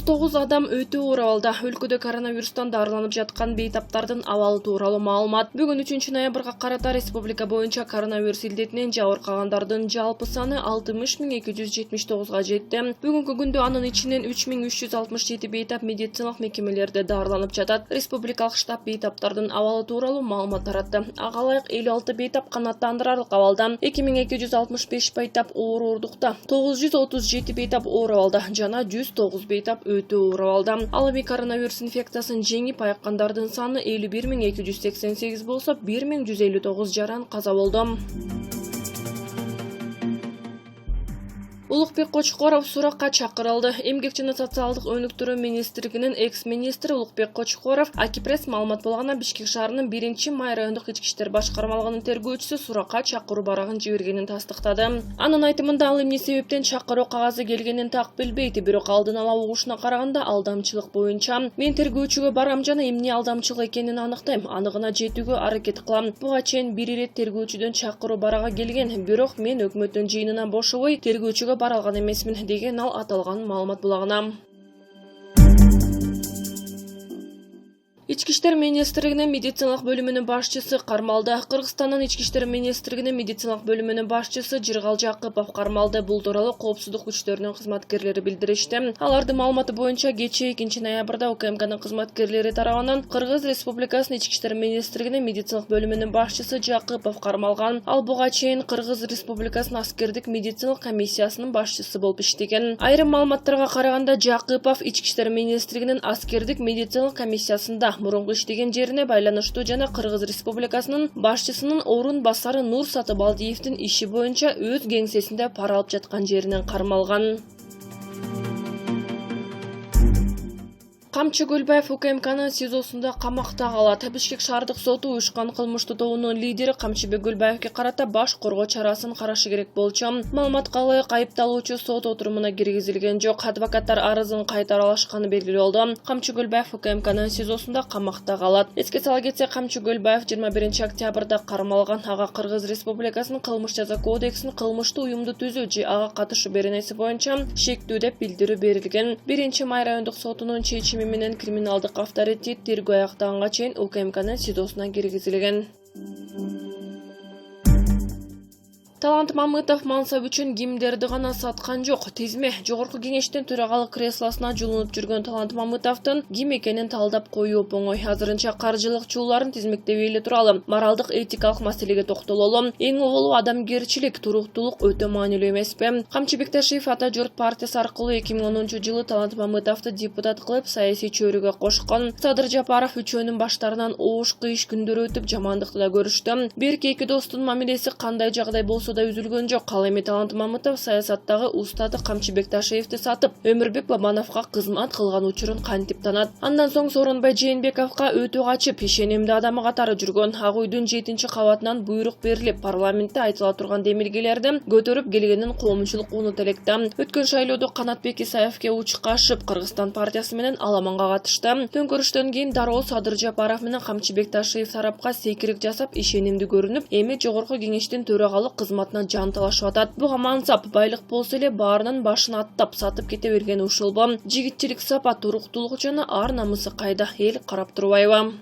39 адам өтө оор абалда. Өлкөдө коронавирустан дарыланып жаткан бейтаптардын абалы тууралуу маалымат. Бүгүн 3 ноябрга карата республика боюнча коронавирус илдетинен жабыркагандардын жалпы саны 60.279 жетти. Бүгүнкү күндө анын ичинен 3367 бейтап медициналык мекемелерде дарыланып жатат. Республикалык штаб бейтаптардын абалы тууралуу маалымат таратты. Ага ылайык 56 бейтап канааттандырарлык абалда, 2265 бейтап ооруурдукта, 937 бейтап оор абалда жана 109 бейтап өтө оор абалда. Ал эми коронавирус инфекциясын жеңип айыккандардын саны 51288 болсо, 1159 жаран каза болду. Улукбек Кочкоров суракка чакырылды. Эмгек жана социалдык өнүктүрүү министрлигинин экс-министри Улукбек Кочкоров Акипресс маалымат болгондо Бишкек шаарынын 1-май райондук ички иштер башкармалыгынын тергөөчүсү суракка чакыруу барагын жибергенин тастыктады. Анын айтымында ал эмне себептен чакыруу кагазы келгенин так билбейт, бирок алдын ала угушуна караганда алдамчылык боюнча мен тергөөчүгө барам жана эмне алдамчылык экенин аныктайм, аныгына жетүүгө аракет кылам. Буга чейин бир ирет тергөөчүдөн чакыруу барага келген, бирок мен өкмөттүн жыйынынан бошобой тергөөчүгө бара алган эмесмин деген ал аталган маалымат булагына. Ички иштер министрлигинин медициналык бөлүмүнүн башчысы кармалды. Кыргызстандын ички иштер министрлигинин медициналык бөлүмүнүн башчысы Жыргал Жакыпов кармалды. Бул тууралуу коопсуздук күчтөрүнүн кызматкерлери билдиришти. Алардын маалыматы боюнча кечээ 2-ноябрда УКМКнын кызматкерлери тарабынан Кыргыз Республикасынын ички иштер министрлигинин медициналык бөлүмүнүн башчысы Жакыпов кармалган. Ал буга чейин Кыргыз Республикасынын аскердик медициналык комиссиясынын башчысы болуп иштеген. Айрым маалыматтарга караганда Жакыпов ички иштер министрлигинин аскердик медициналык комиссиясында мурунку иштеген жерине байланыштуу жана Кыргыз Республикасынын башчысынын орун басары Нур Сатыбалдиевдин иши боюнча өз кеңсесинде пара алып жаткан жеринен кармалган. Камчы Гөлбаев УКМКнын СИЗОсунда камакта калат. Бишкек шаардык соту уюшкан кылмыштуу тобунун лидери Камчыбек Гөлбаевге карата баш коргоо чарасын карашы керек болчу. Маалыматка ылайык айыпталуучу сот отурумуна киргизилген жок. Адвокаттар арызын кайтаралашканы белгилүү болду. Камчы Гөлбаев УКМКнын СИЗОсунда камакта калат. Эске сала кетсек, Камчы Гөлбаев 21 октябрда кармалган. Ага Кыргыз Республикасынын кылмыш жаза кодексинин кылмыштуу уюмду түзүү же ага катышуу беренеси боюнча шектүү деп билдирүү берилген. 1-май райондук сотунун чечими менен криминалдык авторитет тергөө аяктаганга чейин УКМКнын СИЗОсуна киргизилген. Талант Мамытов мансап үчүн кимдерди гана саткан жок. Тизме жогорку кеңештин төрагалык креслосуна жулунуп жүргөн Талант Мамытовдун ким экенин талдап коюу оңой. Азырынча каржылык чууларын тизмектебей эле туралы моралдык этикалык маселеге токтололу. Эң оболу адамгерчилик, туруктуулук өтө маанилүү эмеспи? Камчы Бекташиев Ата журт партиясы аркылуу 2010-жылы Талант Мамытовду депутат кылып саясий чөйрөгө кошкон. Садыр Жапаров үчөөнүн баштарынан оош кыйыш күндөр өтүп жамандыкты да көрүштү. Берки эки достун мамилеси кандай жагдай болсо да үзүлгөн жок. Ал эми Талант Мамытов саясаттагы устаты Камчы Бекташиевди сатып, Өмүрбек Бабановго кызмат кылган учурун кантип танат. Андан соң Сооронбай Жээнбековго өтө качып, ишенимдүү адамы катары жүргөн. Ак үйдүн 7-кабатынан буйрук берилип, парламентте айтыла турган демилгелерди көтөрүп келгенин коомчулук унут электе. Өткөн шайлоодо Канатбек Исаевге учкашып, Кыргызстан партиясы менен аламанга катышты. Төңкөрүштөн кийин дароо Садыр Жапаров менен Камчы Бекташиев тарапка сейкирик жасап, ишенимдүү көрүнүп, эми жогорку кеңештин төрагалык кызматына жан талашып атат. Буга мансап, байлык болсо эле баарынын башын аттап сатып кете берген ушулбу. Жигитчилик сапат, туруктуулук жана ар намысы кайда, эл карап турбайбы?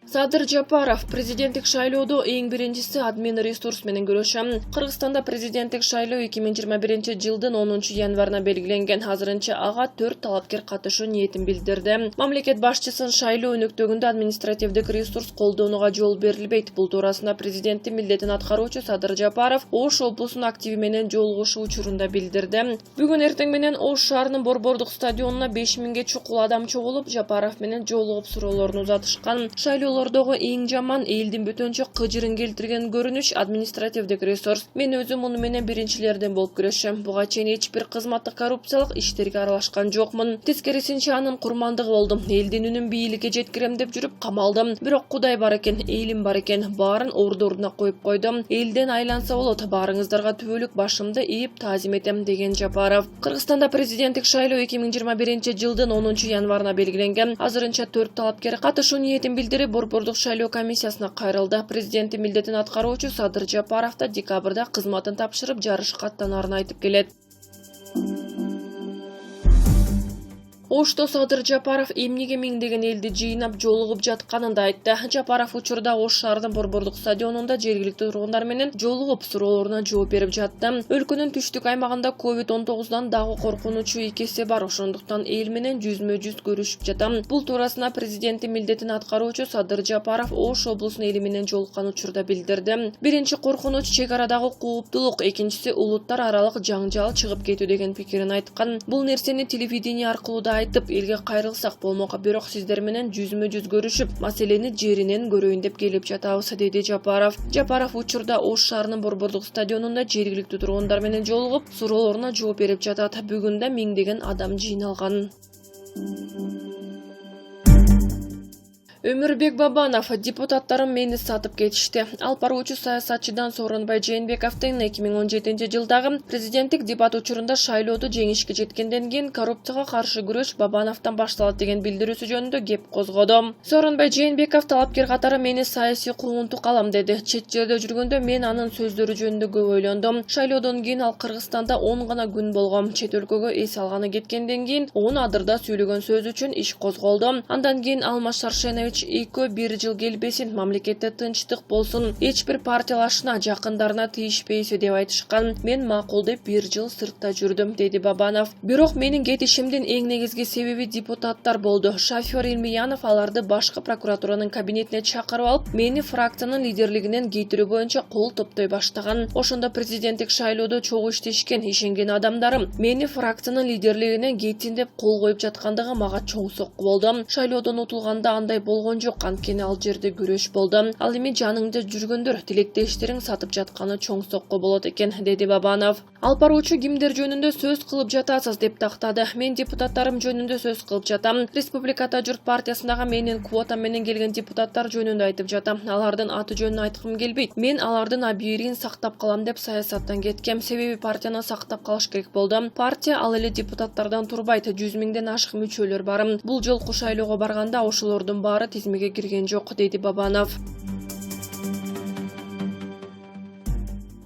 Садыр Жапаров президенттик шайлоодо эң биринчиси админ ресурс менен көрөшөм. Кыргызстанда президенттик шайлоо 2021-жылдын 10-январына белгиленген. Азырынча ага 4 талапкер катышуу ниетин билдирди. Мамлекет башчысын шайлоо өнөктөгүндө административдик ресурс колдонууга жол берилбейт. Бул туурасында президенттин милдетин аткаруучу Садыр Жапаров Ош облусунун активи менен жолугушуу учурунда билдирди. Бүгүн эртең менен Ош шаарынын Борбордук стадионуна 5000ге чукул адам чогулуп, Жапаров менен жолугуп суроолорун узатышкан. Шайлоолордогу эң жаман элдин бүтөнчө кыжырын келтирген көрүнүш административдик ресурс. Мен өзүм муну менен биринчилерден болуп күрөшөм. Буга чейин эч бир кызматтык коррупциялык иштерге аралашкан жокмун. Тескерисинче анын курмандыгы болдум. Элдин үнүн бийликке жеткирем деп жүрүп камалдым. Бирок Кудай бар экен, элим бар экен. Баарын ордуна коюп койдум. Элден айланса болот. Баарыңыздарга түбөлүк башымды ийип таазим этем деген Жапаров. Кыргызстанда президенттик шайлоо 2021-жылдын 10-январына белгиленген. Азырынча 4 талапкер катышуу ниетин билдирип, Борбордук шайлоо комиссиясына кайрылды. Президенттин милдетин аткаруучу Садыр Жапаров да декабрда кызматын тапшырып, жарышка аттанаарын айтып келет. Ошто Садыр Жапаров эмнеге миңдеген элди жыйнап жолугуп жатканын айтты. Жапаров учурда Ош шаарынын Борбордук стадионунда жергиликтүү тургундар менен жолугуп суроолоруна жооп берип жатты. Өлкөнүн түштүк аймагында COVID-19 дагы коркунучу экесе бар, ошондуктан эл менен жүзмө-жүз көрүшүп жатам. Бул туурасына президенттин милдетин аткаруучу Садыр Жапаров Ош облусунун эли менен жолуккан учурда билдирди. Биринчи коркунуч чек арадагы кууптулук, экинчиси улуттар аралык жаңжал чыгып кетүү деген пикирин айткан. Бул нерсени телевидение аркылуу да айтып, элге кайрылсак болмок, бирок сиздер менен жүзмө-жүз көрүшүп, маселени жеринен көрөйүн деп келип жатабыз, деди Жапаров. Жапаров учурда Ош шаарынын Борбордук стадионунда жергиликтүү тургундар менен жолугуп, суроолоруна жооп берип жатат. Бүгүн да миңдеген адам жыйналган. Өмүрбек Бабанов: депутаттарым мени сатып кетишти. Алып баруучу саясатчыдан Сооронбай Жээнбековдун 2017-жылдагы президенттик дебат учурунда шайлоодо жеңишке жеткенден кийин коррупцияга каршы күрөш Бабановдон башталат деген билдирүүсү жөнүндө кеп козгоду. Сооронбай Жээнбеков талапкер катары мени саясий куугунтук алам деди. Чет жерде жүргөндө мен анын сөздөрү жөнүндө көп ойлондум. Шайлоодон кийин ал Кыргызстанда 10 гана күн болгом. Чет өлкөгө эс алганы кеткенден кийин он адырда сүйлөгөн сөз үчүн иш козголду. Андан кийин Алмаз Шаршенович экөө бир жыл келбесин, мамлекетте тынчтык болсун, эч бир партиялашына, жакындарына тийишпейси деп айтышкан. Мен макул деп бир жыл сыртта жүрдүм, деди Бабанов. Бирок менин кетишимдин эң негизги себеби депутаттар болду. Шофер Илмиянов аларды башкы прокуратуранын кабинетине чакырып алып, мени фракциянын лидерлигинен кетирүү боюнча кол топтой баштаган. Ошондо президенттик шайлоодо чогуу иштешкен, ишенген адамдарым мени фракциянын лидерлигинен кетсин деп кол коюп жаткандыгы мага чоң сокку болду. Шайлоодон утулганда андай болгон жок, анткени ал жерде күрөш болду. Ал эми жаныңда жүргөндөр, тилектештериң сатып жатканы чоң сокку болот экен, деди Бабанов. Алып баруучу кимдер жөнүндө сөз кылып жатасыз деп тактады. Мен депутаттарым жөнүндө сөз кылып жатам. Республикада журт партиясындагы менин квотам менен келген депутаттар жөнүндө айтып жатам. Алардын аты жөнүн айткым келбейт. Мен алардын абийирин сактап калам деп саясаттан кеткем. Себеби партияны сактап калыш керек болду. Партия ал эле депутаттардан турбайт. 100 миңден ашык мүчөлөр бар. Бул жолку шайлоого барганда ошолордун баары тизмеге кирген жок, деди Бабанов.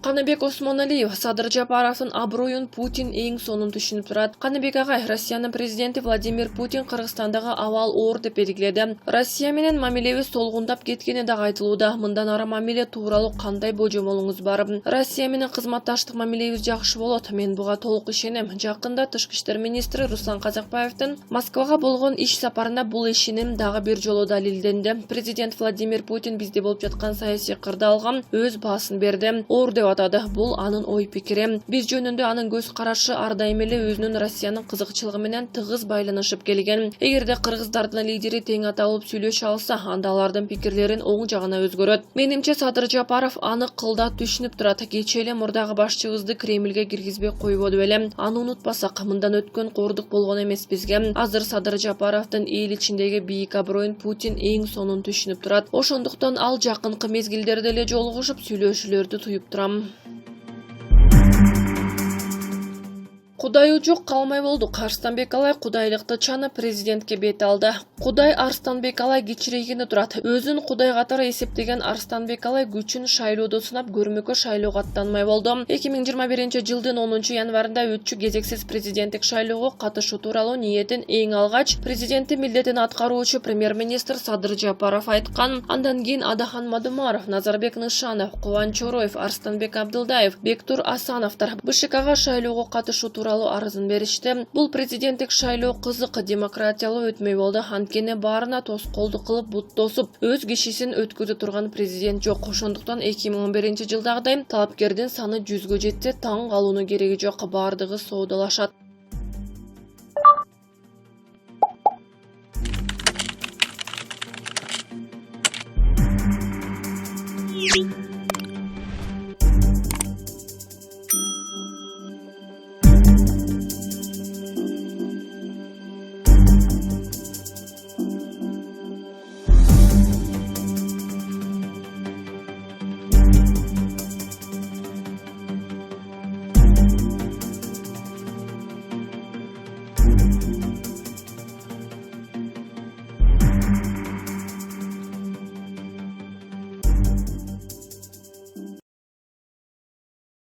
Каныбек Осмоналиев: Садыр Жапаровдун аброюн Путин эң сонун түшүнүп турат. Каныбек агай, Россиянын президенти Владимир Путин Кыргызстандагы абал оор деп белгиледи. Россия менен мамилебиз толгундап кеткени да айтылууда. Мындан ары мамиле тууралуу кандай божомолуңуз бар? Россия менен кызматташтык мамилебиз жакшы болот. Мен буга толук ишенем. Жакында Тышкы иштер министри Руслан Казакбаевдин Москвага болгон иш сапарында бул ишеним дагы бир жолу далилденди. Президент Владимир Путин бизде болуп жаткан саясий кырдаалга өз баасын берди. Оор деп атады. Бул анын ой пикири. Биз жөнүндө анын көз карашы ар дайым эле өзүнүн Россиянын кызыкчылыгы менен тыгыз байланышып келген. Эгерде кыргыздардын лидери тең аталып сүйлөшө алса, анда алардын пикирлерин оң жагына өзгөрөт. Менимче Садыр Жапаров аны кылдат түшүнүп турат. Кечээ эле мурдагы башчыбызды Кремльге киргизбей койбоду беле. Аны унутпасак, мындан өткөн кордук болгон эмес бизге. Азыр Садыр Жапаровдун эл ичиндеги бийик аброюн Путин эң сонун түшүнүп турат. Ошондуктан ал жакынкы мезгилдерде эле жолугушуп сүйлөшүүлөрдү туюп турам. Кудай жок калмай болду. Арстанбек Алай кудайлыкты чанып президентке бет алды. Кудай Арстанбек Алай кичирейгени турат. Өзүн кудай катары эсептеген Арстанбек Алай күчүн шайлоодо сынап көрмөккө шайлоого аттанмай болду. 2021-жылдын 10-январында өтчү кезексиз президенттик шайлоого катышуу тууралуу ниетин эң алгач президенттин милдетин аткаруучу премьер-министр Садыр Жапаров айткан. Андан кийин Адахан Мадумаров, Назарбек Нышанов, Кубан Чороев, Арстанбек Абдылдаев, Бектур Асановдор БШКга шайлоого катышуу тууралуу арызын беришти. Бул президенттик шайлоо кызык, демократиялуу өтмөй болду. Анткени баарына тоскоолдук кылып бут тосуп, өз кишисин өткүзө турган президент жок. Ошондуктан 2011-жылдагыдай талапкердин саны 100гө жетсе таң калууну кереги жок. Бардыгы соодалашат.